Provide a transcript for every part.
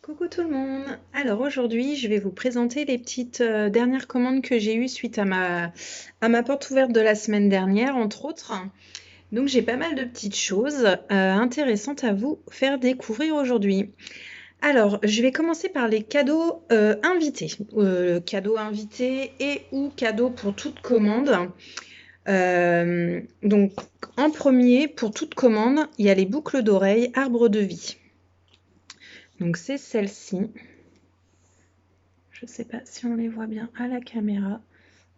Coucou tout le monde! Alors aujourd'hui, je vais vous présenter les petites dernières commandes que j'ai eues suite à ma porte ouverte de la semaine dernière, entre autres. Donc j'ai pas mal de petites choses intéressantes à vous faire découvrir aujourd'hui. Alors, je vais commencer par les cadeaux invités. Cadeaux invités et ou cadeaux pour toute commande. Donc en premier, pour toute commande, il y a les boucles d'oreilles Arbre de Vie. Donc c'est celle-ci. Je ne sais pas si on les voit bien à la caméra.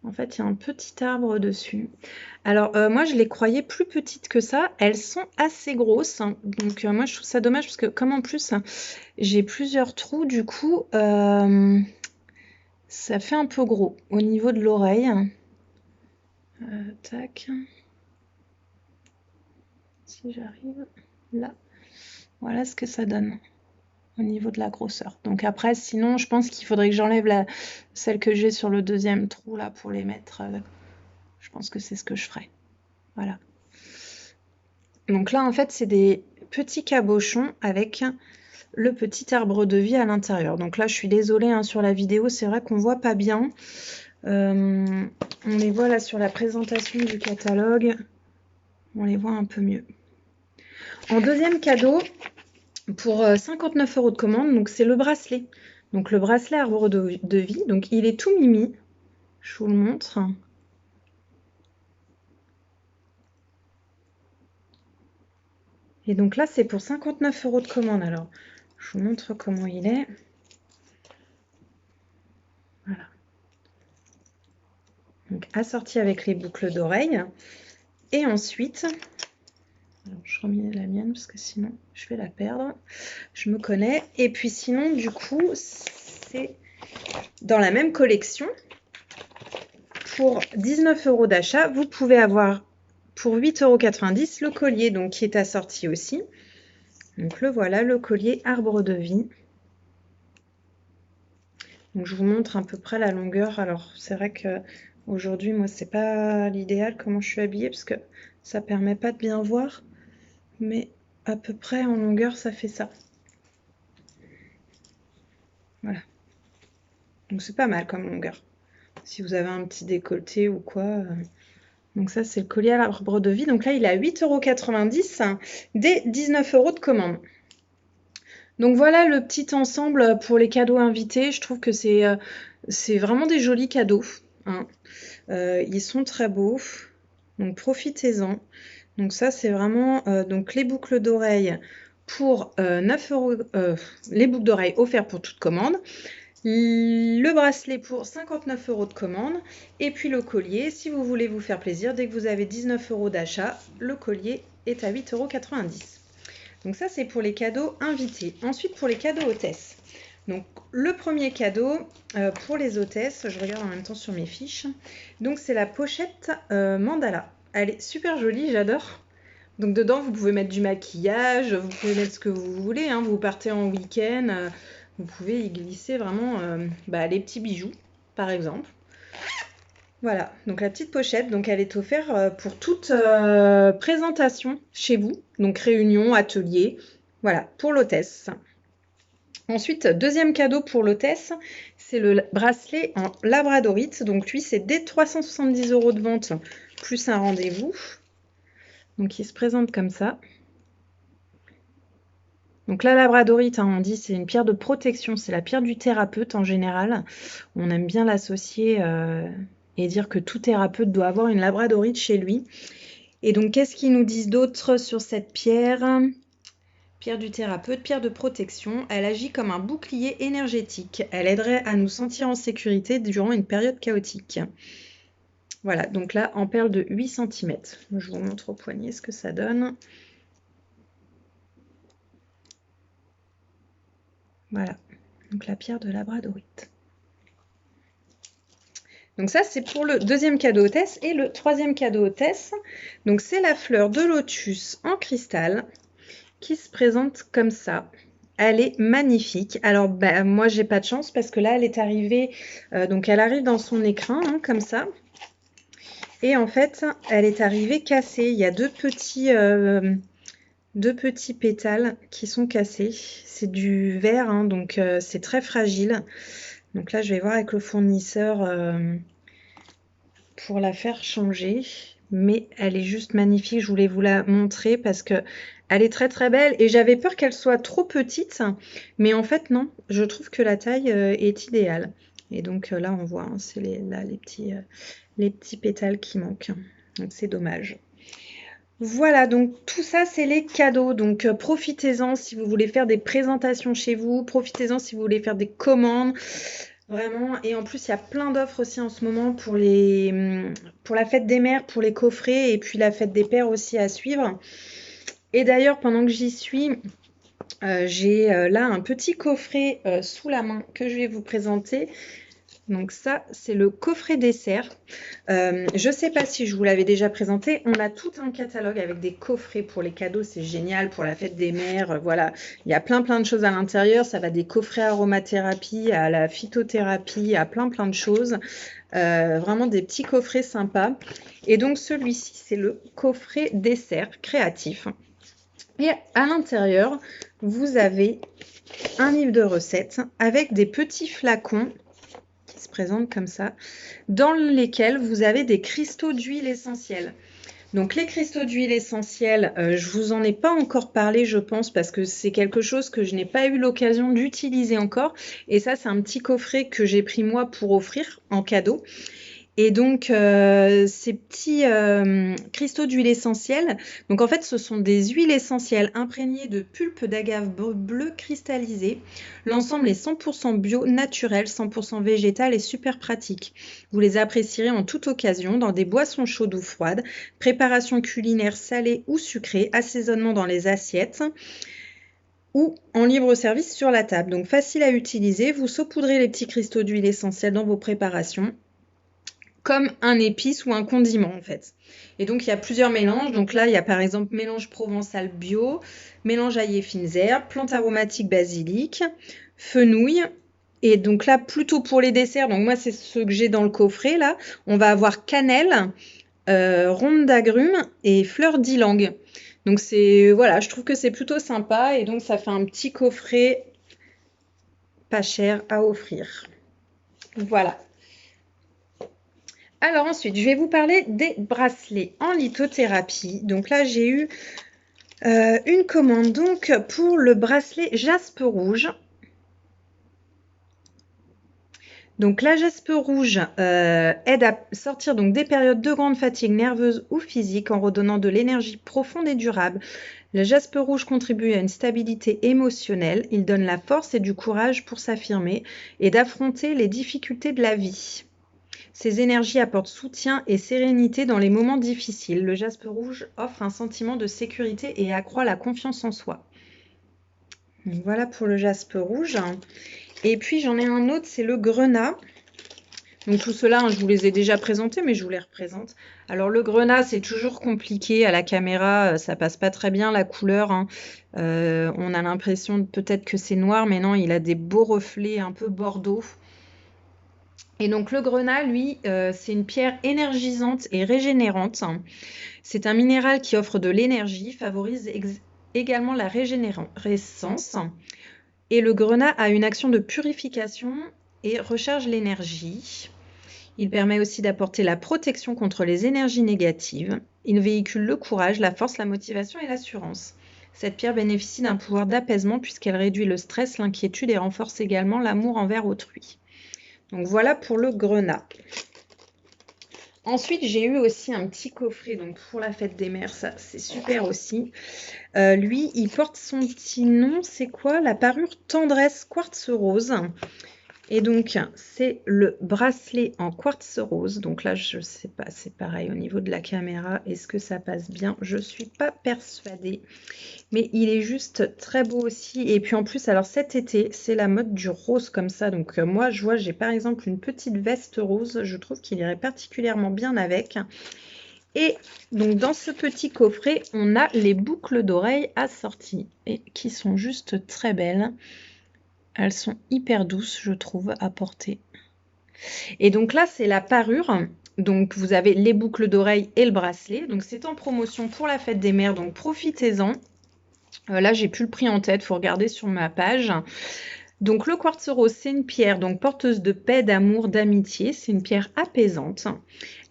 En fait, il y a un petit arbre dessus. Alors, moi, je les croyais plus petites que ça. Elles sont assez grosses. Donc, moi, je trouve ça dommage parce que comme en plus, j'ai plusieurs trous, du coup, ça fait un peu gros au niveau de l'oreille. Tac. Si j'arrive là. Voilà ce que ça donne au niveau de la grosseur. Donc après, sinon, je pense qu'il faudrait que j'enlève celle que j'ai sur le deuxième trou là pour les mettre. Je pense que c'est ce que je ferai. Voilà. Donc là, en fait, c'est des petits cabochons avec le petit arbre de vie à l'intérieur. Donc là, je suis désolée hein, sur la vidéo, c'est vrai qu'on voit pas bien. On les voit là sur la présentation du catalogue. On les voit un peu mieux. En deuxième cadeau, pour 59 € de commande, donc c'est le bracelet. Donc le bracelet arbre de vie, donc il est tout mimi. Je vous le montre. Et donc là, c'est pour 59 € de commande. Alors, je vous montre comment il est. Voilà. Donc assorti avec les boucles d'oreilles. Et ensuite, alors je remets la mienne parce que sinon je vais la perdre. Je me connais. Et puis sinon, du coup, c'est dans la même collection. Pour 19 € d'achat, vous pouvez avoir pour 8,90 € le collier, donc qui est assorti aussi. Donc le voilà, le collier arbre de vie. Donc je vous montre à peu près la longueur. Alors c'est vrai que aujourd'hui, moi, c'est pas l'idéal comment je suis habillée parce que ça permet pas de bien voir. Mais à peu près en longueur, ça fait ça. Voilà. Donc c'est pas mal comme longueur. Si vous avez un petit décolleté ou quoi. Donc ça, c'est le collier à l'arbre de vie. Donc là, il est à 8,90 € des 19 € de commande. Donc voilà le petit ensemble pour les cadeaux invités. Je trouve que c'est vraiment des jolis cadeaux. Hein. Ils sont très beaux. Donc profitez-en. Donc ça, c'est vraiment donc les boucles d'oreilles pour 9 €. Les boucles d'oreilles offertes pour toute commande. Le bracelet pour 59 € de commande. Et puis le collier, si vous voulez vous faire plaisir, dès que vous avez 19 € d'achat, le collier est à 8,90 €. Donc ça, c'est pour les cadeaux invités. Ensuite, pour les cadeaux hôtesses. Donc, le premier cadeau pour les hôtesses, je regarde en même temps sur mes fiches. Donc, c'est la pochette mandala. Elle est super jolie, j'adore. Donc, dedans, vous pouvez mettre du maquillage, vous pouvez mettre ce que vous voulez. Hein. Vous partez en week-end, vous pouvez y glisser vraiment les petits bijoux, par exemple. Voilà, donc la petite pochette, donc elle est offerte pour toute présentation chez vous, donc réunion, atelier, voilà, pour l'hôtesse. Ensuite, deuxième cadeau pour l'hôtesse, c'est le bracelet en labradorite, donc lui c'est dès 370 € de vente, plus un rendez-vous. Donc il se présente comme ça. Donc la labradorite, hein, on dit c'est une pierre de protection, c'est la pierre du thérapeute en général. On aime bien l'associer et dire que tout thérapeute doit avoir une labradorite chez lui. Et donc, qu'est-ce qu'ils nous disent d'autre sur cette pierre? Pierre du thérapeute, pierre de protection. Elle agit comme un bouclier énergétique. Elle aiderait à nous sentir en sécurité durant une période chaotique. Voilà, donc là, en perle de 8 cm. Je vous montre au poignet ce que ça donne. Voilà, donc la pierre de labradorite. Donc ça, c'est pour le deuxième cadeau hôtesse. Et le troisième cadeau hôtesse, donc c'est la fleur de lotus en cristal qui se présente comme ça. Elle est magnifique. Alors, moi, j'ai pas de chance parce que là, elle est arrivée... donc, elle arrive dans son écrin, hein, comme ça. Et en fait, elle est arrivée cassée. Il y a deux petits deux petits pétales qui sont cassés. C'est du verre, hein, donc c'est très fragile. Donc là, je vais voir avec le fournisseur pour la faire changer. Mais elle est juste magnifique. Je voulais vous la montrer parce que elle est très très belle. Et j'avais peur qu'elle soit trop petite. Mais en fait, non. Je trouve que la taille est idéale. Et donc là, on voit, hein, c'est les petits pétales qui manquent. Donc c'est dommage. Voilà, donc tout ça, c'est les cadeaux. Donc profitez-en si vous voulez faire des présentations chez vous. Profitez-en si vous voulez faire des commandes. Vraiment. Et en plus, il y a plein d'offres aussi en ce moment pour la fête des mères, pour les coffrets et puis la fête des pères aussi à suivre. Et d'ailleurs, pendant que j'y suis, j'ai là un petit coffret sous la main que je vais vous présenter. Donc ça, c'est le coffret dessert. Je ne sais pas si je vous l'avais déjà présenté. On a tout un catalogue avec des coffrets pour les cadeaux. C'est génial pour la fête des mères. Voilà, il y a plein de choses à l'intérieur. Ça va des coffrets aromathérapie à la phytothérapie, à plein de choses. Vraiment des petits coffrets sympas. Et donc celui-ci, c'est le coffret dessert créatif. Et à l'intérieur, vous avez un livre de recettes avec des petits flacons qui se présentent comme ça, dans lesquels vous avez des cristaux d'huile essentielle. Donc les cristaux d'huile essentielle, je vous en ai pas encore parlé, je pense, parce que c'est quelque chose que je n'ai pas eu l'occasion d'utiliser encore. Et ça, c'est un petit coffret que j'ai pris moi pour offrir en cadeau. Et donc, ces petits cristaux d'huile essentielle, donc en fait, ce sont des huiles essentielles imprégnées de pulpe d'agave bleu cristallisé. L'ensemble est 100% bio, naturel, 100% végétal et super pratique. Vous les apprécierez en toute occasion dans des boissons chaudes ou froides, préparation culinaire salée ou sucrée, assaisonnement dans les assiettes ou en libre service sur la table. Donc, facile à utiliser. Vous saupoudrez les petits cristaux d'huile essentielle dans vos préparations, comme un épice ou un condiment en fait. Et donc il y a plusieurs mélanges. Donc là il y a par exemple mélange provençal bio, mélange ail et fines herbes, plantes aromatiques basilic, fenouil. Et donc là plutôt pour les desserts, donc moi c'est ce que j'ai dans le coffret là. On va avoir cannelle, ronde d'agrumes et fleurs d'ylang. Donc c'est voilà, je trouve que c'est plutôt sympa et donc ça fait un petit coffret pas cher à offrir. Voilà. Alors ensuite, je vais vous parler des bracelets en lithothérapie. Donc là, j'ai eu une commande donc pour le bracelet jaspe rouge. Donc la jaspe rouge aide à sortir donc des périodes de grande fatigue nerveuse ou physique en redonnant de l'énergie profonde et durable. Le jaspe rouge contribue à une stabilité émotionnelle. Il donne la force et du courage pour s'affirmer et d'affronter les difficultés de la vie. Ces énergies apportent soutien et sérénité dans les moments difficiles. Le jaspe rouge offre un sentiment de sécurité et accroît la confiance en soi. Donc voilà pour le jaspe rouge. Et puis j'en ai un autre, c'est le grenat. Donc tout cela, je vous les ai déjà présentés, mais je vous les représente. Alors le grenat, c'est toujours compliqué à la caméra, ça passe pas très bien la couleur. Hein. On a l'impression peut-être que c'est noir, mais non, il a des beaux reflets un peu bordeaux. Et donc le grenat, lui, c'est une pierre énergisante et régénérante. C'est un minéral qui offre de l'énergie, favorise également la régénérescence. Et le grenat a une action de purification et recharge l'énergie. Il permet aussi d'apporter la protection contre les énergies négatives. Il véhicule le courage, la force, la motivation et l'assurance. Cette pierre bénéficie d'un pouvoir d'apaisement puisqu'elle réduit le stress, l'inquiétude et renforce également l'amour envers autrui. Donc voilà pour le grenat. Ensuite, j'ai eu aussi un petit coffret donc pour la fête des mères, ça c'est super aussi. Lui, il porte son petit nom, c'est quoi? La parure Tendresse Quartz Rose. Et donc, c'est le bracelet en quartz rose. Donc là, je ne sais pas, c'est pareil au niveau de la caméra. Est-ce que ça passe bien? Je ne suis pas persuadée. Mais il est juste très beau aussi. Et puis en plus, alors cet été, c'est la mode du rose comme ça. Donc moi, je vois, j'ai par exemple une petite veste rose. Je trouve qu'il irait particulièrement bien avec. Et donc dans ce petit coffret, on a les boucles d'oreilles assorties. Et qui sont juste très belles. Elles sont hyper douces, je trouve, à porter. Et donc là, c'est la parure. Donc, vous avez les boucles d'oreilles et le bracelet. Donc, c'est en promotion pour la fête des mères, donc profitez-en. Là, j'ai plus le prix en tête, faut regarder sur ma page. Donc le quartz rose, c'est une pierre donc porteuse de paix, d'amour, d'amitié. C'est une pierre apaisante.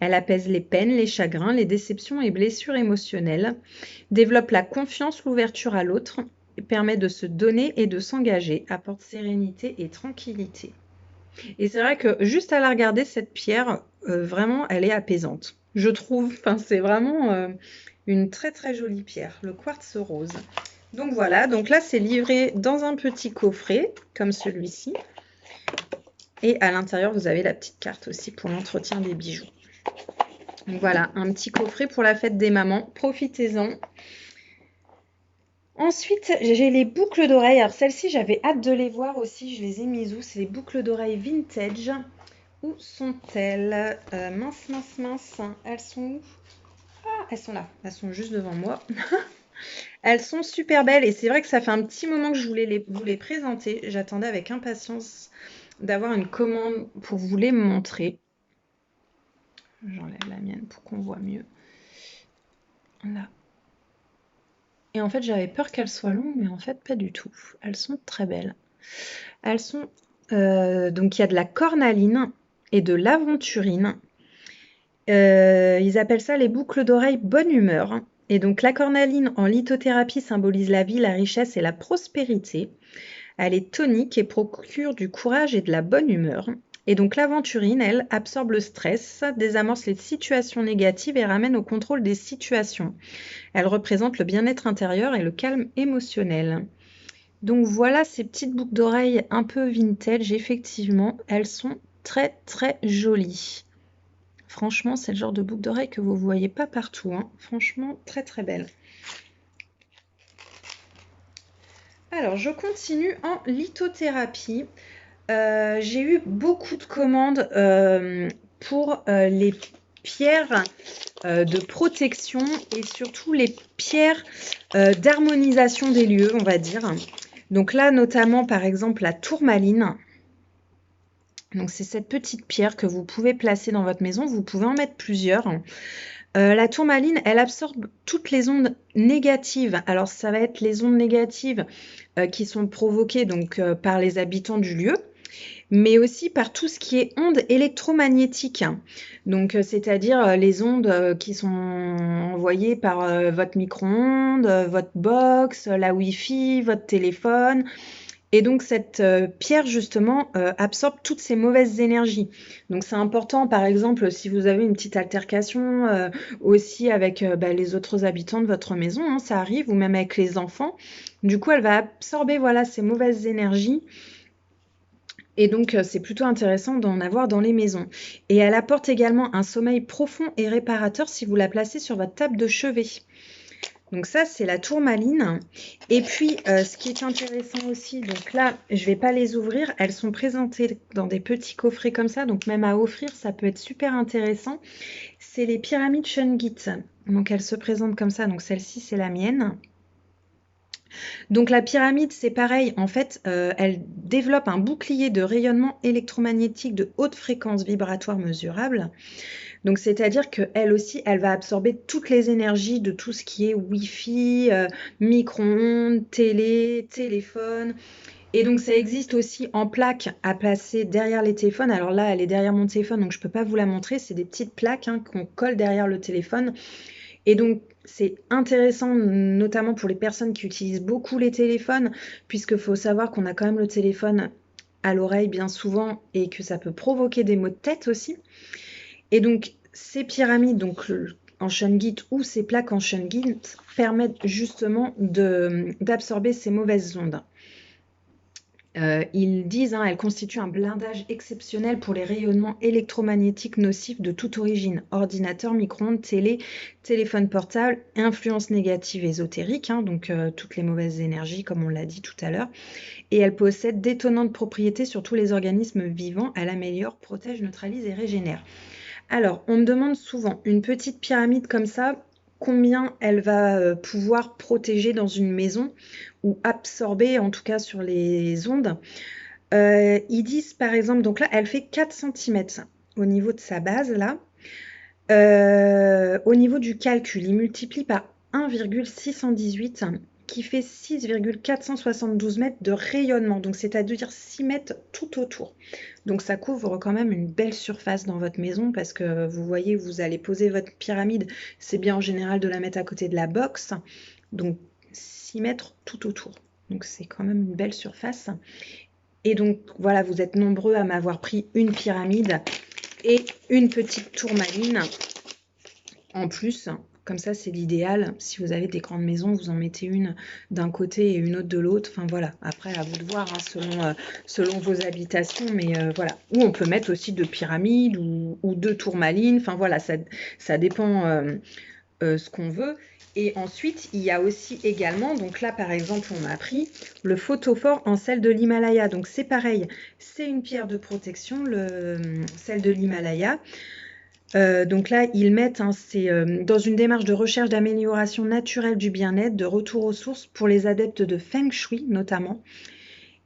Elle apaise les peines, les chagrins, les déceptions et blessures émotionnelles, développe la confiance, l'ouverture à l'autre, permet de se donner et de s'engager, apporte sérénité et tranquillité. Et c'est vrai que juste à la regarder, cette pierre, vraiment, elle est apaisante. Je trouve, enfin, c'est vraiment une très très jolie pierre, le quartz rose. Donc voilà, donc là c'est livré dans un petit coffret, comme celui-ci. Et à l'intérieur, vous avez la petite carte aussi pour l'entretien des bijoux. Donc voilà, un petit coffret pour la fête des mamans, profitez-en. Ensuite, j'ai les boucles d'oreilles. Alors celles-ci, j'avais hâte de les voir aussi, je les ai mises où? C'est les boucles d'oreilles vintage. Où sont-elles? Mince, mince, mince, elles sont où? Ah, elles sont là, elles sont juste devant moi. Elles sont super belles et c'est vrai que ça fait un petit moment que je voulais vous les présenter. J'attendais avec impatience d'avoir une commande pour vous les montrer. J'enlève la mienne pour qu'on voit mieux. Là. Et en fait, j'avais peur qu'elles soient longues, mais en fait, pas du tout. Elles sont très belles. Elles sont... donc, il y a de la cornaline et de l'aventurine. Ils appellent ça les boucles d'oreilles bonne humeur. Et donc, la cornaline en lithothérapie symbolise la vie, la richesse et la prospérité. Elle est tonique et procure du courage et de la bonne humeur. Et donc l'aventurine, elle, absorbe le stress, désamorce les situations négatives et ramène au contrôle des situations. Elle représente le bien-être intérieur et le calme émotionnel. Donc voilà ces petites boucles d'oreilles un peu vintage, effectivement, elles sont très très jolies. Franchement, c'est le genre de boucle d'oreille que vous ne voyez pas partout, hein. Franchement, très très belle. Alors, je continue en lithothérapie. J'ai eu beaucoup de commandes pour les pierres de protection et surtout les pierres d'harmonisation des lieux, on va dire. Donc là, notamment, par exemple, la tourmaline. Donc, c'est cette petite pierre que vous pouvez placer dans votre maison. Vous pouvez en mettre plusieurs. La tourmaline, elle absorbe toutes les ondes négatives. Alors, ça va être les ondes négatives qui sont provoquées donc, par les habitants du lieu, mais aussi par tout ce qui est ondes électromagnétiques. Donc, c'est-à-dire les ondes qui sont envoyées par votre micro-ondes, votre box, la Wi-Fi, votre téléphone. Et donc, cette pierre, justement, absorbe toutes ces mauvaises énergies. Donc, c'est important, par exemple, si vous avez une petite altercation aussi avec les autres habitants de votre maison, hein, ça arrive, ou même avec les enfants. Du coup, elle va absorber voilà, ces mauvaises énergies. Et donc, c'est plutôt intéressant d'en avoir dans les maisons. Et elle apporte également un sommeil profond et réparateur si vous la placez sur votre table de chevet. Donc ça, c'est la tourmaline. Et puis, ce qui est intéressant aussi, donc là, je ne vais pas les ouvrir. Elles sont présentées dans des petits coffrets comme ça. Donc même à offrir, ça peut être super intéressant. C'est les pyramides Shungit. Donc elles se présentent comme ça. Donc celle-ci, c'est la mienne. Donc la pyramide, c'est pareil. En fait, elle développe un bouclier de rayonnement électromagnétique de haute fréquence vibratoire mesurable. Donc, c'est-à-dire qu'elle aussi, elle va absorber toutes les énergies de tout ce qui est Wi-Fi, micro-ondes, télé, téléphone. Et donc, ça existe aussi en plaques à placer derrière les téléphones. Alors là, elle est derrière mon téléphone, donc je ne peux pas vous la montrer. C'est des petites plaques qu'on colle derrière le téléphone. Et donc, c'est intéressant, notamment pour les personnes qui utilisent beaucoup les téléphones, puisqu'il faut savoir qu'on a quand même le téléphone à l'oreille bien souvent et que ça peut provoquer des maux de tête aussi. Et donc, ces pyramides donc, en shungite ou ces plaques en shungite permettent justement d'absorber ces mauvaises ondes. Ils disent elles constituent un blindage exceptionnel pour les rayonnements électromagnétiques nocifs de toute origine. Ordinateur, micro-ondes, télé, téléphone portable, influence négative ésotérique, donc toutes les mauvaises énergies comme on l'a dit tout à l'heure. Et elle possède d'étonnantes propriétés sur tous les organismes vivants. Elle améliore, protège, neutralise et régénère. Alors, on me demande souvent, une petite pyramide comme ça, combien elle va pouvoir protéger dans une maison ou absorber, en tout cas sur les ondes. Ils disent par exemple, donc là, elle fait 4 cm au niveau de sa base, là. Au niveau du calcul, ils multiplient par 1,618 qui fait 6,472 mètres de rayonnement, donc c'est-à-dire 6 mètres tout autour. Donc ça couvre quand même une belle surface dans votre maison parce que vous voyez, vous allez poser votre pyramide, c'est bien en général de la mettre à côté de la box, donc 6 mètres tout autour. Donc c'est quand même une belle surface. Et donc voilà, vous êtes nombreux à m'avoir pris une pyramide et une petite tourmaline en plus. Comme ça, c'est l'idéal. Si vous avez des grandes maisons, vous en mettez une d'un côté et une autre de l'autre. Enfin voilà, après à vous de voir hein, selon vos habitations. Mais voilà. Ou on peut mettre aussi 2 pyramides ou 2 tourmalines. Enfin voilà, ça dépend ce qu'on veut. Et ensuite, il y a aussi également, donc là par exemple, on a pris le photophore en sel de l'Himalaya. Donc c'est pareil, c'est une pierre de protection, le sel de l'Himalaya. Donc là, ils mettent, hein, c'est dans une démarche de recherche d'amélioration naturelle du bien-être, de retour aux sources pour les adeptes de Feng Shui notamment.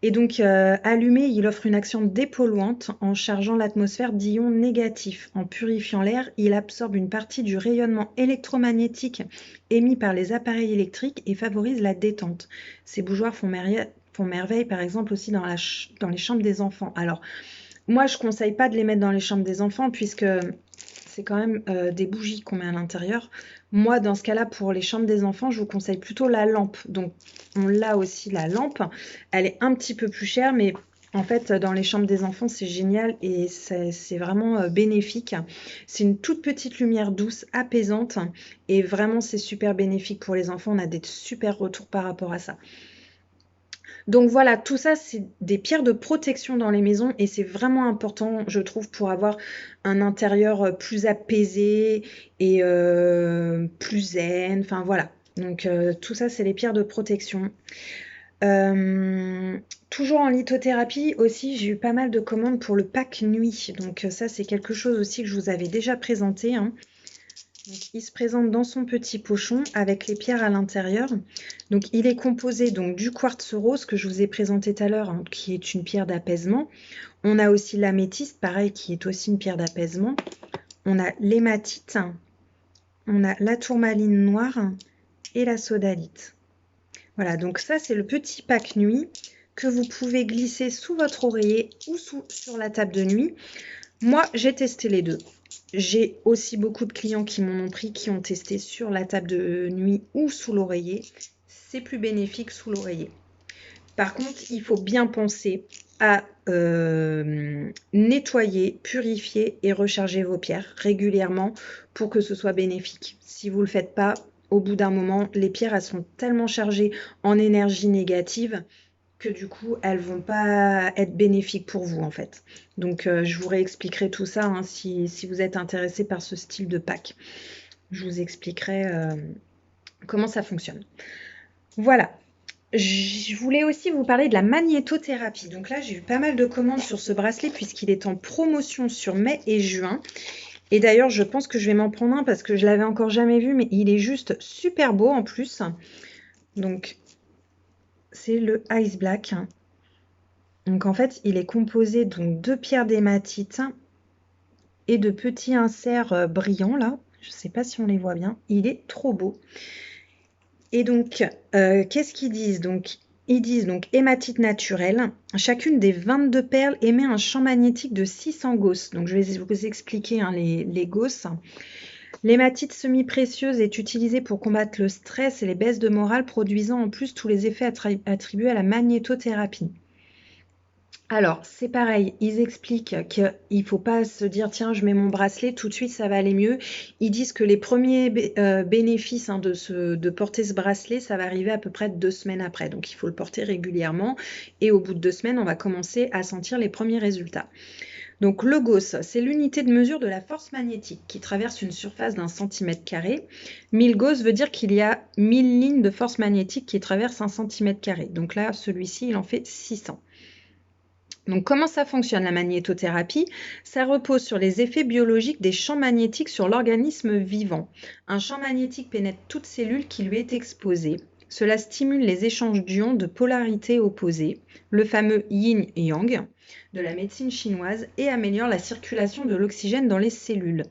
Et donc, allumé, il offre une action dépolluante en chargeant l'atmosphère d'ions négatifs. En purifiant l'air, il absorbe une partie du rayonnement électromagnétique émis par les appareils électriques et favorise la détente. Ces bougeoirs font merveille, par exemple, aussi dans les chambres des enfants. Alors, moi, je ne conseille pas de les mettre dans les chambres des enfants puisque c'est quand même des bougies qu'on met à l'intérieur. Moi, dans ce cas-là, pour les chambres des enfants, je vous conseille plutôt la lampe. Donc, on l'a aussi, la lampe. Elle est un petit peu plus chère, mais en fait, dans les chambres des enfants, c'est génial et c'est vraiment bénéfique. C'est une toute petite lumière douce, apaisante et vraiment, c'est super bénéfique pour les enfants. On a des super retours par rapport à ça. Donc voilà, tout ça, c'est des pierres de protection dans les maisons et c'est vraiment important, je trouve, pour avoir un intérieur plus apaisé et plus zen. Enfin voilà, donc tout ça, c'est les pierres de protection. Toujours en lithothérapie aussi, j'ai eu pas mal de commandes pour le pack nuit. Donc ça, c'est quelque chose aussi que je vous avais déjà présenté, hein. Donc, il se présente dans son petit pochon avec les pierres à l'intérieur. Donc, il est composé donc, du quartz rose que je vous ai présenté tout à l'heure, hein, qui est une pierre d'apaisement. On a aussi l'améthyste, pareil, qui est aussi une pierre d'apaisement. On a l'hématite, on a la tourmaline noire et la sodalite. Voilà, donc ça, c'est le petit pack nuit que vous pouvez glisser sous votre oreiller ou sur la table de nuit. Moi, j'ai testé les deux. J'ai aussi beaucoup de clients qui m'en ont pris, qui ont testé sur la table de nuit ou sous l'oreiller. C'est plus bénéfique sous l'oreiller. Par contre, il faut bien penser à nettoyer, purifier et recharger vos pierres régulièrement pour que ce soit bénéfique. Si vous ne le faites pas, au bout d'un moment, les pierres elles sont tellement chargées en énergie négative que du coup, elles ne vont pas être bénéfiques pour vous, en fait. Donc, je vous réexpliquerai tout ça hein, si vous êtes intéressé par ce style de pack. Je vous expliquerai comment ça fonctionne. Voilà. Je voulais aussi vous parler de la magnétothérapie. Donc là, j'ai eu pas mal de commandes sur ce bracelet puisqu'il est en promotion sur mai et juin. Et d'ailleurs, je pense que je vais m'en prendre un parce que je l'avais encore jamais vu, mais il est juste super beau en plus. Donc, c'est le Ice Black. Donc en fait, il est composé donc de pierres d'hématite et de petits inserts brillants là. Je ne sais pas si on les voit bien. Il est trop beau. Et donc, qu'est-ce qu'ils disent? Donc, ils disent donc hématite naturelle. Chacune des 22 perles émet un champ magnétique de 600 Gauss. Donc, je vais vous expliquer hein, les Gauss. L'hématite semi-précieuse est utilisée pour combattre le stress et les baisses de morale, produisant en plus tous les effets attribués à la magnétothérapie. Alors, c'est pareil, ils expliquent qu'il ne faut pas se dire « tiens, je mets mon bracelet, tout de suite, ça va aller mieux ». Ils disent que les premiers bénéfices hein, de porter ce bracelet, ça va arriver à peu près 2 semaines après. Donc, il faut le porter régulièrement et au bout de 2 semaines, on va commencer à sentir les premiers résultats. Donc, le Gauss, c'est l'unité de mesure de la force magnétique qui traverse une surface d'un centimètre carré. 1000 Gauss veut dire qu'il y a 1000 lignes de force magnétique qui traversent un centimètre carré. Donc là, celui-ci, il en fait 600. Donc, comment ça fonctionne la magnétothérapie? Ça repose sur les effets biologiques des champs magnétiques sur l'organisme vivant. Un champ magnétique pénètre toute cellule qui lui est exposée. Cela stimule les échanges d'ions de polarité opposée, le fameux yin et yang de la médecine chinoise, et améliore la circulation de l'oxygène dans les cellules.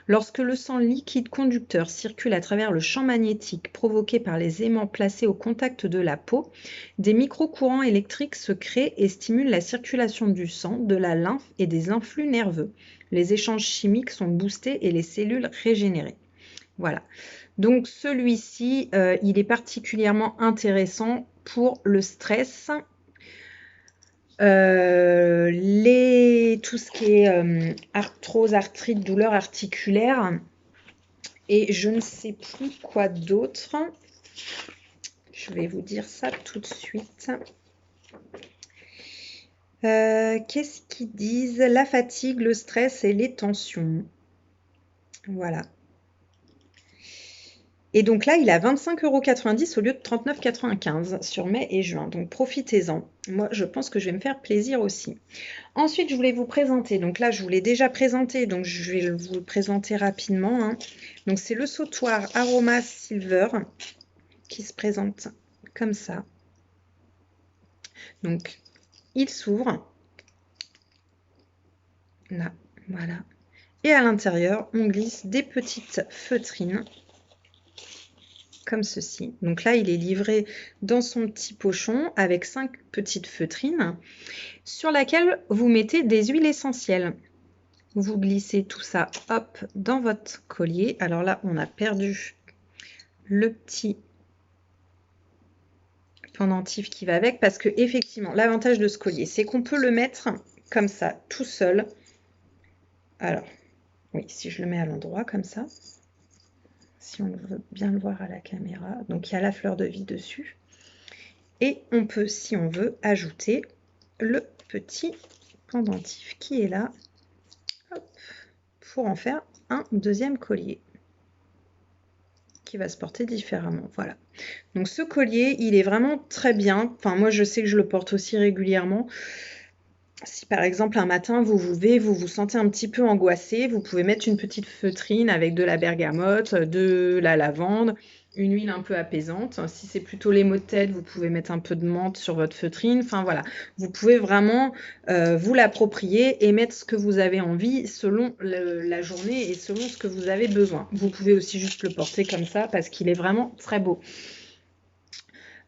Lorsque le sang liquide conducteur circule à travers le champ magnétique provoqué par les aimants placés au contact de la peau, des microcourants électriques se créent et stimulent la circulation du sang, de la lymphe et des influx nerveux. Les échanges chimiques sont boostés et les cellules régénérées. Voilà. Donc celui-ci, il est particulièrement intéressant pour le stress, tout ce qui est arthrose, arthrite, douleur articulaire, et je ne sais plus quoi d'autre. Je vais vous dire ça tout de suite. Qu'est-ce qu'ils disent? La fatigue, le stress et les tensions. Voilà. Et donc là, il a 25,90 € au lieu de 39,95 € sur mai et juin. Donc profitez-en. Moi, je pense que je vais me faire plaisir aussi. Ensuite, je voulais vous présenter. Donc là, je vous l'ai déjà présenté. Donc je vais vous le présenter rapidement, hein. Donc c'est le sautoir Aroma Silver qui se présente comme ça. Donc il s'ouvre. Là, voilà. Et à l'intérieur, on glisse des petites feutrines. Comme ceci. Donc là, il est livré dans son petit pochon avec 5 petites feutrines sur laquelle vous mettez des huiles essentielles. Vous glissez tout ça, hop, dans votre collier. Alors là, on a perdu le petit pendentif qui va avec parce que effectivement, l'avantage de ce collier, c'est qu'on peut le mettre comme ça, tout seul. Alors, oui, si je le mets à l'endroit comme ça. Si on veut bien le voir à la caméra. Donc, il y a la fleur de vie dessus. Et on peut, si on veut, ajouter le petit pendentif qui est là, hop, pour en faire un deuxième collier qui va se porter différemment. Voilà. Donc, ce collier, il est vraiment très bien. Enfin, moi, je sais que je le porte aussi régulièrement. Si par exemple un matin vous vous sentez un petit peu angoissé, vous pouvez mettre une petite feutrine avec de la bergamote, de la lavande, une huile un peu apaisante. Si c'est plutôt les maux de tête, vous pouvez mettre un peu de menthe sur votre feutrine. Enfin voilà, vous pouvez vraiment vous l'approprier et mettre ce que vous avez envie selon la journée et selon ce que vous avez besoin. Vous pouvez aussi juste le porter comme ça parce qu'il est vraiment très beau.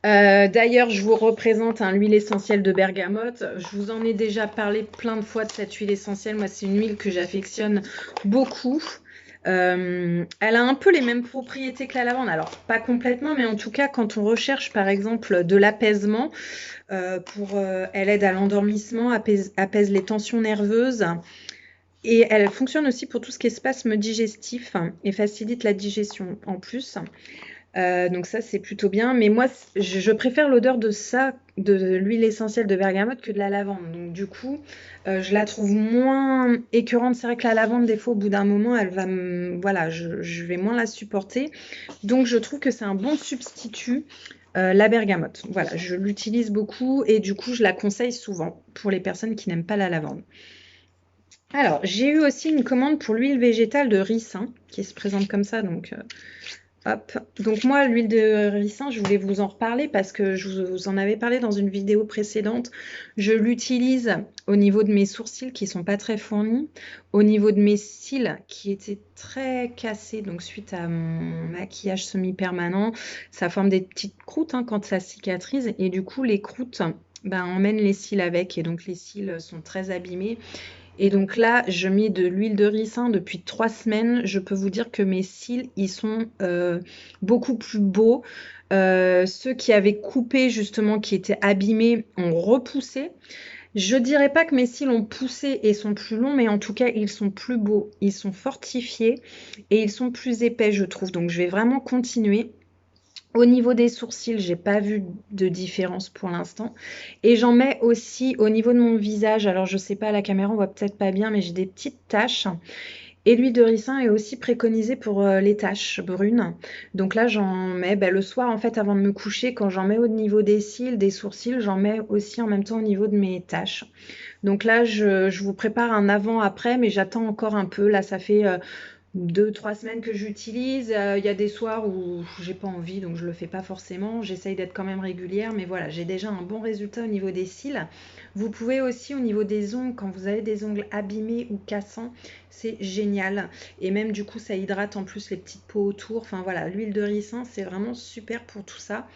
D'ailleurs, je vous représente l'huile essentielle de bergamote. Je vous en ai déjà parlé plein de fois de cette huile essentielle. Moi, c'est une huile que j'affectionne beaucoup. Elle a un peu les mêmes propriétés que la lavande. Alors, pas complètement, mais en tout cas, quand on recherche, par exemple, de l'apaisement, elle aide à l'endormissement, apaise les tensions nerveuses. Et elle fonctionne aussi pour tout ce qui est spasme digestif et facilite la digestion en plus. Donc ça, c'est plutôt bien. Mais moi, je préfère l'odeur de ça, de l'huile essentielle de bergamote que de la lavande. Donc du coup, je la trouve moins écœurante. C'est vrai que la lavande, des fois, au bout d'un moment, elle va voilà, je vais moins la supporter. Donc je trouve que c'est un bon substitut, la bergamote. Voilà, je l'utilise beaucoup et du coup, je la conseille souvent pour les personnes qui n'aiment pas la lavande. Alors, j'ai eu aussi une commande pour l'huile végétale de ricin qui se présente comme ça. Donc... hop. Donc moi, l'huile de ricin, je voulais vous en reparler parce que je vous en avais parlé dans une vidéo précédente. Je l'utilise au niveau de mes sourcils qui sont pas très fournis, au niveau de mes cils qui étaient très cassés, donc suite à mon maquillage semi-permanent, ça forme des petites croûtes quand ça cicatrise et du coup les croûtes emmènent les cils avec et donc les cils sont très abîmés. Et donc là, je mets de l'huile de ricin depuis 3 semaines. Je peux vous dire que mes cils, ils sont beaucoup plus beaux. Ceux qui avaient coupé, justement, qui étaient abîmés, ont repoussé. Je dirais pas que mes cils ont poussé et sont plus longs, mais en tout cas, ils sont plus beaux. Ils sont fortifiés et ils sont plus épais, je trouve. Donc, je vais vraiment continuer. Au niveau des sourcils, j'ai pas vu de différence pour l'instant. Et j'en mets aussi au niveau de mon visage. Alors, je sais pas, à la caméra, on voit peut-être pas bien, mais j'ai des petites taches. Et l'huile de ricin est aussi préconisée pour les taches brunes. Donc là, j'en mets le soir, en fait, avant de me coucher. Quand j'en mets au niveau des cils, des sourcils, j'en mets aussi en même temps au niveau de mes taches. Donc là, je vous prépare un avant-après, mais j'attends encore un peu. Là, ça fait 2-3 semaines que j'utilise. Il y a des soirs où j'ai pas envie, donc je le fais pas forcément. J'essaye d'être quand même régulière, mais voilà, j'ai déjà un bon résultat au niveau des cils. Vous pouvez aussi au niveau des ongles, quand vous avez des ongles abîmés ou cassants, c'est génial. Et même du coup, ça hydrate en plus les petites peaux autour. Enfin voilà, l'huile de ricin, c'est vraiment super pour tout ça.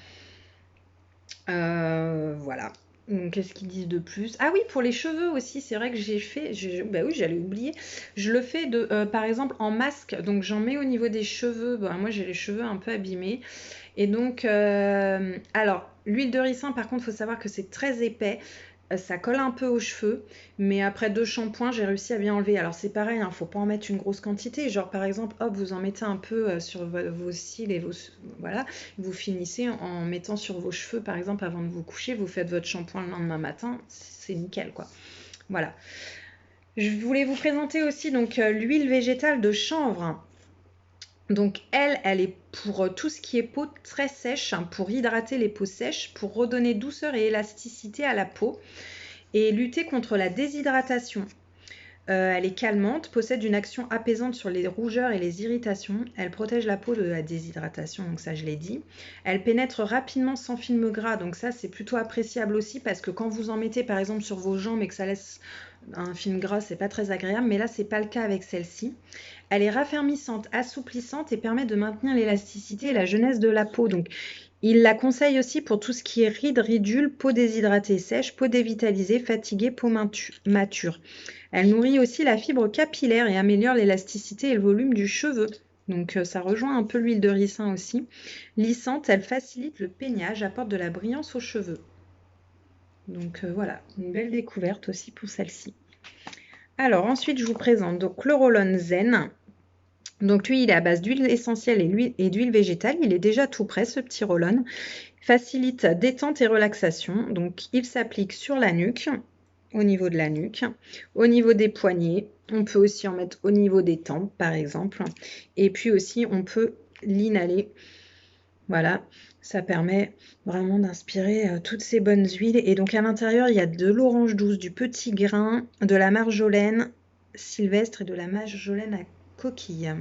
Voilà. Donc, qu'est-ce qu'ils disent de plus? Ah oui, pour les cheveux aussi, c'est vrai que j'ai fait, bah oui, j'allais oublier. Je le fais par exemple en masque, donc j'en mets au niveau des cheveux. Bah, moi, j'ai les cheveux un peu abîmés. Et donc, alors, l'huile de ricin, par contre, il faut savoir que c'est très épais. Ça colle un peu aux cheveux, mais après 2 shampoings, j'ai réussi à bien enlever. Alors c'est pareil, il ne faut pas en mettre une grosse quantité. Genre par exemple, hop, vous en mettez un peu sur vos cils et voilà, vous finissez en mettant sur vos cheveux, par exemple, avant de vous coucher, vous faites votre shampoing le lendemain matin, c'est nickel quoi. Voilà. Je voulais vous présenter aussi donc l'huile végétale de chanvre. Donc elle est pour tout ce qui est peau très sèche, hein, pour hydrater les peaux sèches, pour redonner douceur et élasticité à la peau et lutter contre la déshydratation. Elle est calmante, possède une action apaisante sur les rougeurs et les irritations. Elle protège la peau de la déshydratation, donc ça je l'ai dit. Elle pénètre rapidement sans film gras, donc ça c'est plutôt appréciable aussi parce que quand vous en mettez par exemple sur vos jambes et que ça laisse un film gras, c'est pas très agréable, mais là c'est pas le cas avec celle-ci. Elle est raffermissante, assouplissante et permet de maintenir l'élasticité et la jeunesse de la peau. Donc il la conseille aussi pour tout ce qui est rides, ridules, peau déshydratée sèche, peau dévitalisée, fatiguée, peau mature. Elle nourrit aussi la fibre capillaire et améliore l'élasticité et le volume du cheveu. Donc ça rejoint un peu l'huile de ricin aussi. Lissante, elle facilite le peignage, apporte de la brillance aux cheveux. Donc voilà, une belle découverte aussi pour celle-ci. Alors ensuite, je vous présente donc le Roll-On Zen. Donc lui, il est à base d'huile essentielle et d'huile végétale. Il est déjà tout prêt, ce petit roll-on. Facilite détente et relaxation. Donc il s'applique sur la nuque, au niveau de la nuque, au niveau des poignets. On peut aussi en mettre au niveau des tempes, par exemple. Et puis aussi, on peut l'inhaler. Voilà, ça permet vraiment d'inspirer toutes ces bonnes huiles. Et donc à l'intérieur, il y a de l'orange douce, du petit grain, de la marjolaine sylvestre et de la marjolaine à coquille.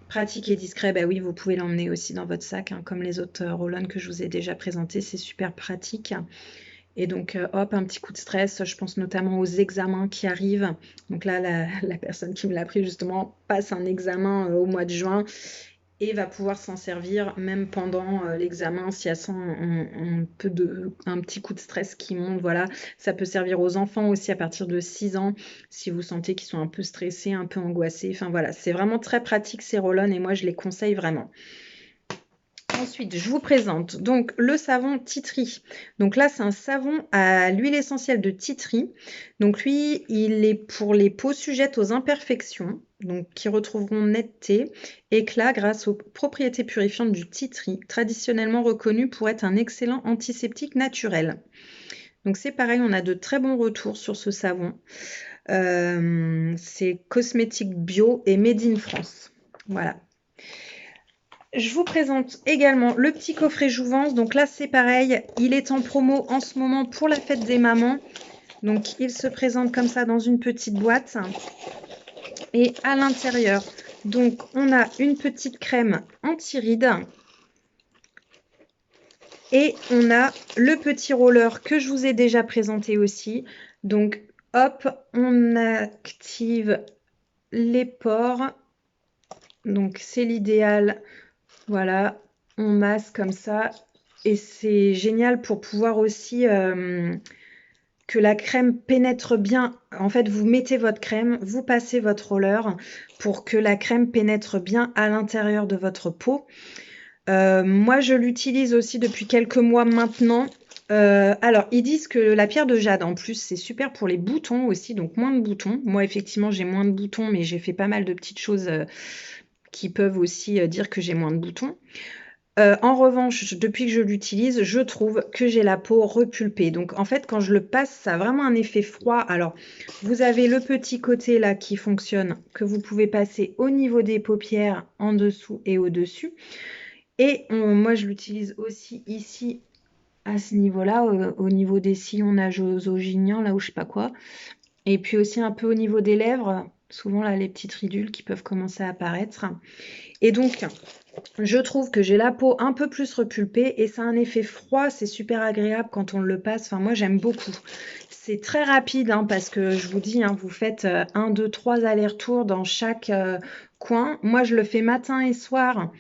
Pratique et discret, bah oui, vous pouvez l'emmener aussi dans votre sac, hein, comme les autres roll-on que je vous ai déjà présentés, c'est super pratique. Et donc, hop, un petit coup de stress, je pense notamment aux examens qui arrivent. Donc là, la personne qui me l'a pris justement passe un examen au mois de juin et va pouvoir s'en servir même pendant l'examen si elle sent un petit coup de stress qui monte. Voilà, ça peut servir aux enfants aussi à partir de 6 ans si vous sentez qu'ils sont un peu stressés, un peu angoissés. Enfin voilà, c'est vraiment très pratique ces roll-on et moi je les conseille vraiment. Ensuite, je vous présente donc le savon Titri. Donc là, c'est un savon à l'huile essentielle de Titri. Donc lui, il est pour les peaux sujettes aux imperfections, donc qui retrouveront netteté, éclat grâce aux propriétés purifiantes du Titri, traditionnellement reconnu pour être un excellent antiseptique naturel. Donc c'est pareil, on a de très bons retours sur ce savon. C'est cosmétique bio et made in France. Voilà. Je vous présente également le petit coffret Jouvence. Donc là, c'est pareil. Il est en promo en ce moment pour la fête des mamans. Donc, il se présente comme ça dans une petite boîte. Et à l'intérieur, donc, on a une petite crème anti-rides. Et on a le petit roller que je vous ai déjà présenté aussi. Donc, hop, on active les pores. Donc, c'est l'idéal. Voilà, on masse comme ça et c'est génial pour pouvoir aussi que la crème pénètre bien. En fait, vous mettez votre crème, vous passez votre roller pour que la crème pénètre bien à l'intérieur de votre peau. Moi, je l'utilise aussi depuis quelques mois maintenant. Alors, ils disent que la pierre de jade, en plus, c'est super pour les boutons aussi, donc moins de boutons. Moi, effectivement, j'ai moins de boutons, mais j'ai fait pas mal de petites choses qui peuvent aussi dire que j'ai moins de boutons. En revanche, depuis que je l'utilise, je trouve que j'ai la peau repulpée. Donc, en fait, quand je le passe, ça a vraiment un effet froid. Alors, vous avez le petit côté là qui fonctionne, que vous pouvez passer au niveau des paupières, en dessous et au-dessus. Et moi, je l'utilise aussi ici, à ce niveau-là, au niveau des sillons nasogéniens, là où je sais pas quoi. Et puis aussi un peu au niveau des lèvres. Souvent, là, les petites ridules qui peuvent commencer à apparaître. Et donc, je trouve que j'ai la peau un peu plus repulpée et ça a un effet froid. C'est super agréable quand on le passe. Enfin, moi, j'aime beaucoup. C'est très rapide hein, parce que je vous dis, hein, vous faites 1, 2, 3 allers-retours dans chaque coin. Moi, je le fais matin et soir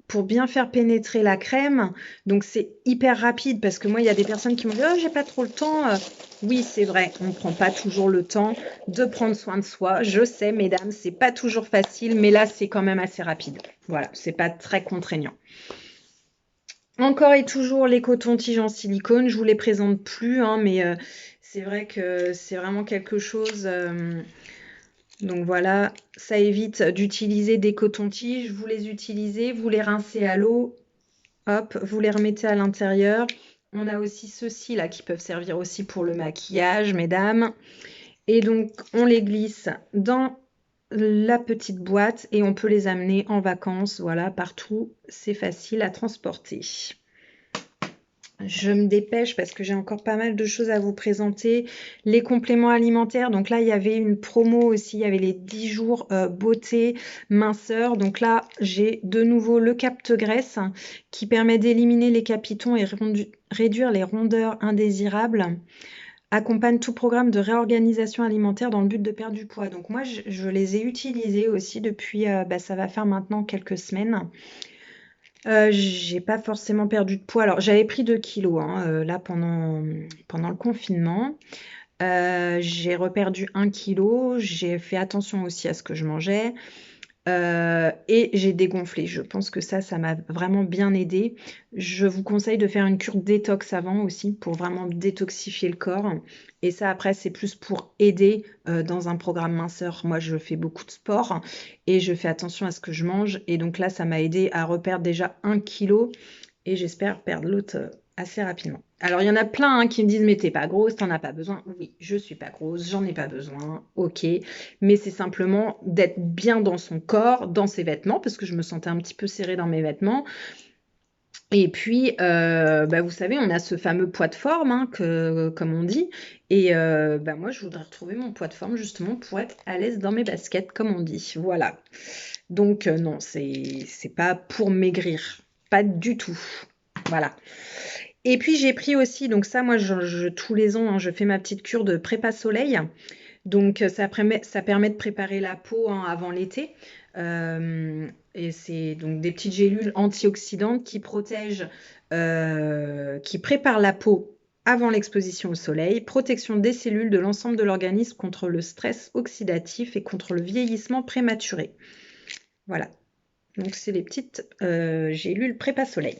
pour bien faire pénétrer la crème. Donc, c'est hyper rapide parce que moi, il y a des personnes qui m'ont dit « Oh, j'ai pas trop le temps. » Oui, c'est vrai, on ne prend pas toujours le temps de prendre soin de soi. Je sais, mesdames, c'est pas toujours facile, mais là, c'est quand même assez rapide. Voilà, c'est pas très contraignant. Encore et toujours les cotons-tiges en silicone. Je vous les présente plus, hein, mais c'est vrai que c'est vraiment quelque chose... donc voilà, ça évite d'utiliser des cotons-tiges. Vous les utilisez, vous les rincez à l'eau. Hop, vous les remettez à l'intérieur. On a aussi ceux-ci là qui peuvent servir aussi pour le maquillage, mesdames. Et donc, on les glisse dans la petite boîte et on peut les amener en vacances, voilà, partout. C'est facile à transporter. Je me dépêche parce que j'ai encore pas mal de choses à vous présenter. Les compléments alimentaires, donc là, il y avait une promo aussi, il y avait les 10 jours beauté, minceur. Donc là, j'ai de nouveau le capte-graisse qui permet d'éliminer les capitons et réduire les rondeurs indésirables. Accompagne tout programme de réorganisation alimentaire dans le but de perdre du poids. Donc moi, je les ai utilisés aussi depuis, ça va faire maintenant quelques semaines. J'ai pas forcément perdu de poids. Alors, j'avais pris 2 kilos hein, là pendant le confinement. J'ai reperdu 1 kilo. J'ai fait attention aussi à ce que je mangeais. Et j'ai dégonflé. Je pense que ça m'a vraiment bien aidé. Je vous conseille de faire une cure détox avant aussi pour vraiment détoxifier le corps. Et ça, après, c'est plus pour aider dans un programme minceur. Moi, je fais beaucoup de sport et je fais attention à ce que je mange. Et donc là, ça m'a aidé à reperdre déjà 1 kilo et j'espère perdre l'autre assez rapidement. Alors, il y en a plein hein, qui me disent « Mais t'es pas grosse, t'en as pas besoin. » Oui, je suis pas grosse, j'en ai pas besoin, ok. Mais c'est simplement d'être bien dans son corps, dans ses vêtements, parce que je me sentais un petit peu serrée dans mes vêtements. Et puis, vous savez, on a ce fameux poids de forme, hein, comme on dit. Et moi, je voudrais retrouver mon poids de forme, justement, pour être à l'aise dans mes baskets, comme on dit. Voilà. Donc, non, c'est pas pour maigrir. Pas du tout. Voilà. Et puis, j'ai pris aussi, donc ça, moi, tous les ans, hein, je fais ma petite cure de prépa soleil. Donc, ça permet de préparer la peau hein, avant l'été. Et c'est donc des petites gélules antioxydantes qui protègent, qui préparent la peau avant l'exposition au soleil, protection des cellules de l'ensemble de l'organisme contre le stress oxydatif et contre le vieillissement prématuré. Voilà. Donc, c'est les petites gélules prépa soleil.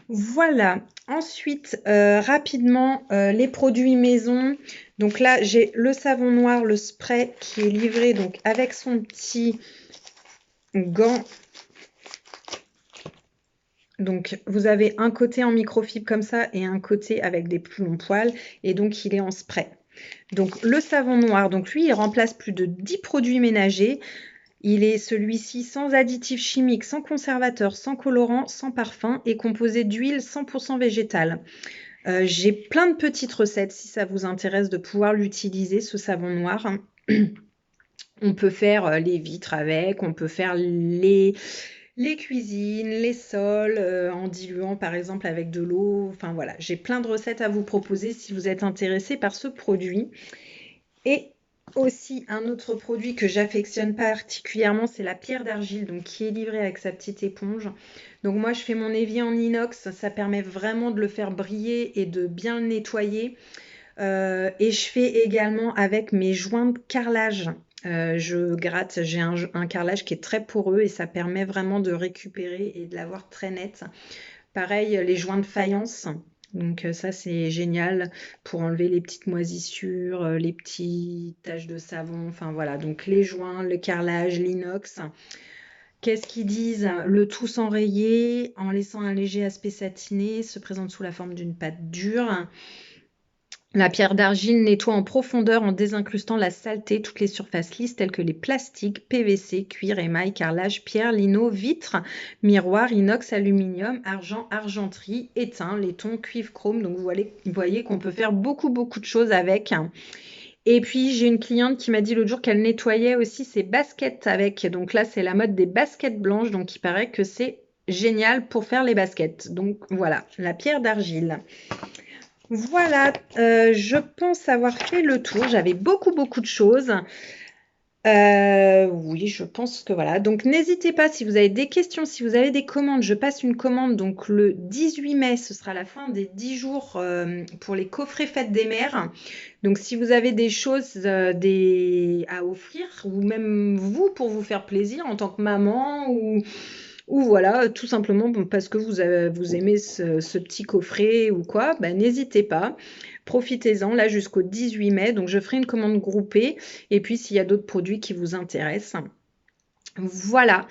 Voilà. Ensuite, rapidement, les produits maison. Donc là, j'ai le savon noir, le spray qui est livré donc avec son petit gant. Donc, vous avez un côté en microfibre comme ça et un côté avec des plus longs poils. Et donc, il est en spray. Donc, le savon noir, donc lui, il remplace plus de 10 produits ménagers. Il est celui-ci sans additifs chimiques, sans conservateurs, sans colorants, sans parfum et composé d'huile 100% végétale. J'ai plein de petites recettes si ça vous intéresse de pouvoir l'utiliser, ce savon noir. On peut faire les vitres avec, on peut faire les cuisines, les sols, en diluant par exemple avec de l'eau. Enfin voilà, j'ai plein de recettes à vous proposer si vous êtes intéressé par ce produit. Et aussi un autre produit que j'affectionne particulièrement, c'est la pierre d'argile, donc qui est livrée avec sa petite éponge. Donc moi je fais mon évier en inox, ça permet vraiment de le faire briller et de bien le nettoyer. Et je fais également avec mes joints de carrelage. Je gratte, j'ai un carrelage qui est très poreux et ça permet vraiment de récupérer et de l'avoir très net. Pareil, les joints de faïence. Donc ça, c'est génial pour enlever les petites moisissures, les petites taches de savon. Enfin voilà, donc les joints, le carrelage, l'inox. Qu'est-ce qu'ils disent? Le tout sans rayer, en laissant un léger aspect satiné, se présente sous la forme d'une pâte dure. La pierre d'argile nettoie en profondeur en désincrustant la saleté toutes les surfaces lisses telles que les plastiques, PVC, cuir, émail, carrelage, pierre, lino, vitre, miroir, inox, aluminium, argent, argenterie, étain, laiton, cuivre, chrome. Donc vous voyez qu'on peut faire beaucoup de choses avec. Et puis, j'ai une cliente qui m'a dit l'autre jour qu'elle nettoyait aussi ses baskets avec. Donc là, c'est la mode des baskets blanches. Donc, il paraît que c'est génial pour faire les baskets. Donc, voilà, la pierre d'argile. Voilà, je pense avoir fait le tour. J'avais beaucoup de choses. Oui, je pense que voilà. Donc, n'hésitez pas si vous avez des questions, si vous avez des commandes. Je passe une commande donc le 18 mai. Ce sera la fin des 10 jours pour les coffrets Fête des Mères. Donc, si vous avez des choses à offrir, ou même vous pour vous faire plaisir en tant que maman, ou voilà, tout simplement parce que vous aimez ce petit coffret ou quoi, ben, n'hésitez pas. Profitez-en là jusqu'au 18 mai. Donc, je ferai une commande groupée. Et puis, s'il y a d'autres produits qui vous intéressent. Voilà,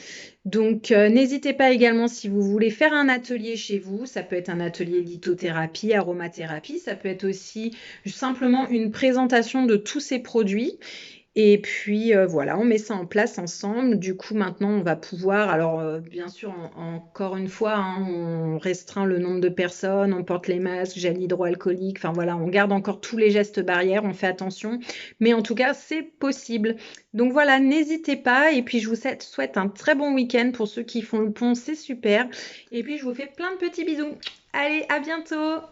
donc n'hésitez pas également si vous voulez faire un atelier chez vous, ça peut être un atelier lithothérapie, aromathérapie, ça peut être aussi simplement une présentation de tous ces produits. Et puis voilà, on met ça en place ensemble. Du coup, maintenant, on va pouvoir, alors bien sûr, encore une fois, hein, on restreint le nombre de personnes, on porte les masques, gel hydroalcoolique, enfin voilà, on garde encore tous les gestes barrières, on fait attention. Mais en tout cas, c'est possible. Donc voilà, n'hésitez pas. Et puis, je vous souhaite un très bon week-end pour ceux qui font le pont, c'est super. Et puis, je vous fais plein de petits bisous. Allez, à bientôt!